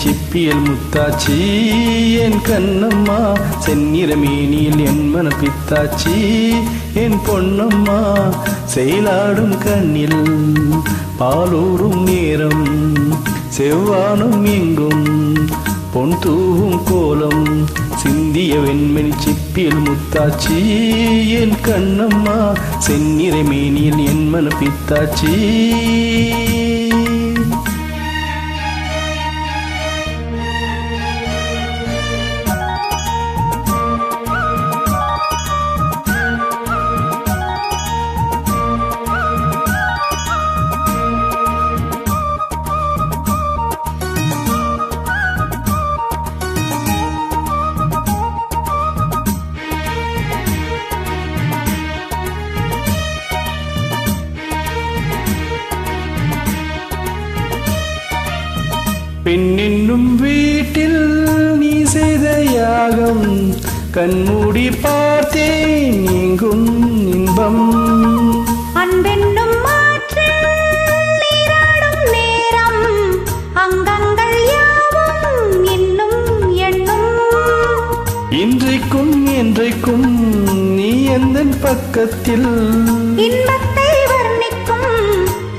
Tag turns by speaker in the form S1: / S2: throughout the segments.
S1: சிப்பியல் முத்தாச்சி என் கண்ணம்மா, செந்நிற மேனியில் என் மன பித்தாச்சி என் பொன்னம்மா, செயலாடும் கண்ணில் பாலூரும் நேரம், செவ்வானம் எங்கும் பொன் தூவும் கோலம், சிந்திய வெண்மணி சிப்பியல் முத்தாச்சி என் கண்ணம்மா, செந்நிற மேனியில் என் மன பித்தாச்சி. பெண் என்னும் வீட்டில் நீ செய்த யாகம், கண்மூடி பார்த்தேன் எங்கும் இன்பம்.
S2: அன்பென்னும் மாற்றில் நீராடும் நேரம், அங்கங்கள் யாவும் இன்னும் எண்ணும்.
S1: இன்றைக்கும் என்றைக்கும் நீ எந்தன் பக்கத்தில்,
S2: இன்பத்தை வர்ணிக்கும்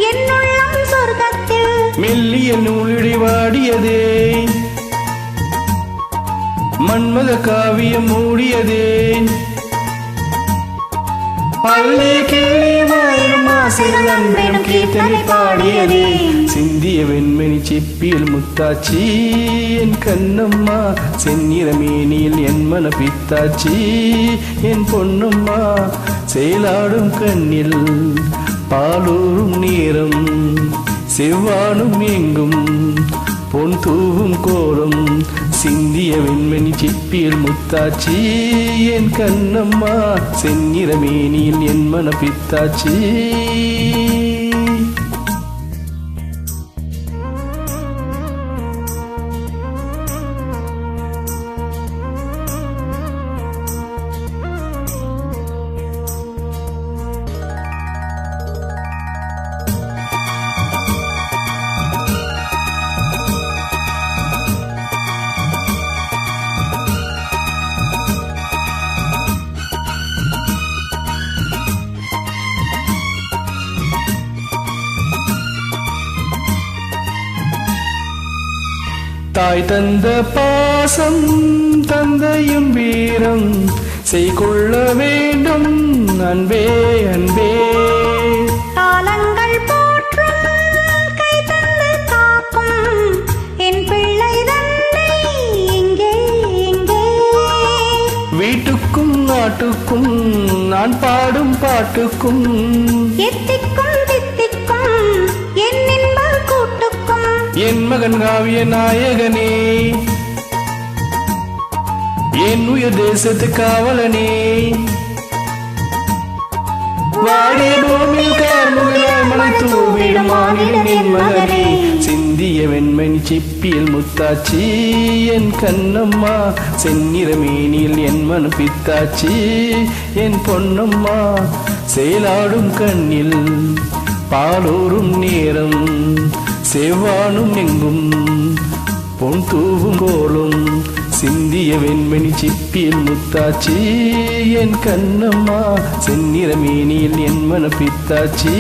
S2: என்னுள்ளம் சொர்க்கத்தில்.
S1: மெல்லிய நூலிடி வாடியதே, மன்மத காவியம் மூடியதே, பள்ளி கிள்ளி வாழும் ஆசைகள் அன்பெனும் கீர்த்தனை பாடியதே. சிந்திய வெண்மணி சிப்பியல் முத்தாச்சி என் கண்ணம்மா, செந்நிற மேனியில் என் மன பித்தாச்சி என் பொன்னம்மா, செயலாடும் கண்ணில் பாலூரும் நேரம், செவ்வானும் எங்கும் பொன் தூவும் கோலம், சிந்திய வெண்மணி சிப்பியல் முத்தாச்சி என் கண்ணம்மா, செந்நிற மேனியில் என் மன பித்தாச்சி. தாய் தந்த பாசம் தந்தையும் வீரம் செய்கொள்ள வேண்டும் அன்பே அன்பே.
S2: காலங்கள் போற்றும் கை தந்து காக்கும் என் பிள்ளை தன்னை இங்கே இங்கே.
S1: வீட்டுக்கும் நாட்டுக்கும் நான் பாடும் பாட்டுக்கும்,
S2: எத்திக்கும் தித்திக்கும் என் இன்ப கூட்டுக்கும்.
S1: என் மகன் காவிய நாயகனே, என் உயர் தேசத்து காவலனே, வாடிய பூமியில் கார்முகிலாய் மலை தூவிடும் மாநிலம் என் மகனே. சிந்திய வெண்மணி சிப்பியல் முத்தாச்சி என் கண்ணம்மா, செந்நிற மேனியில் என் மன பித்தாச்சி என் பொன்னம்மா, செயலாடும் கண்ணில் பாலூரும் நேரம், செவ்வானும் எங்கும் பொன் தூவும் கோலம், சிந்திய வெண்மணி சிப்பியல் முத்தாச்சி என் கண்ணம்மா, செந்நிற மேனியில் என் மன பித்தாச்சி.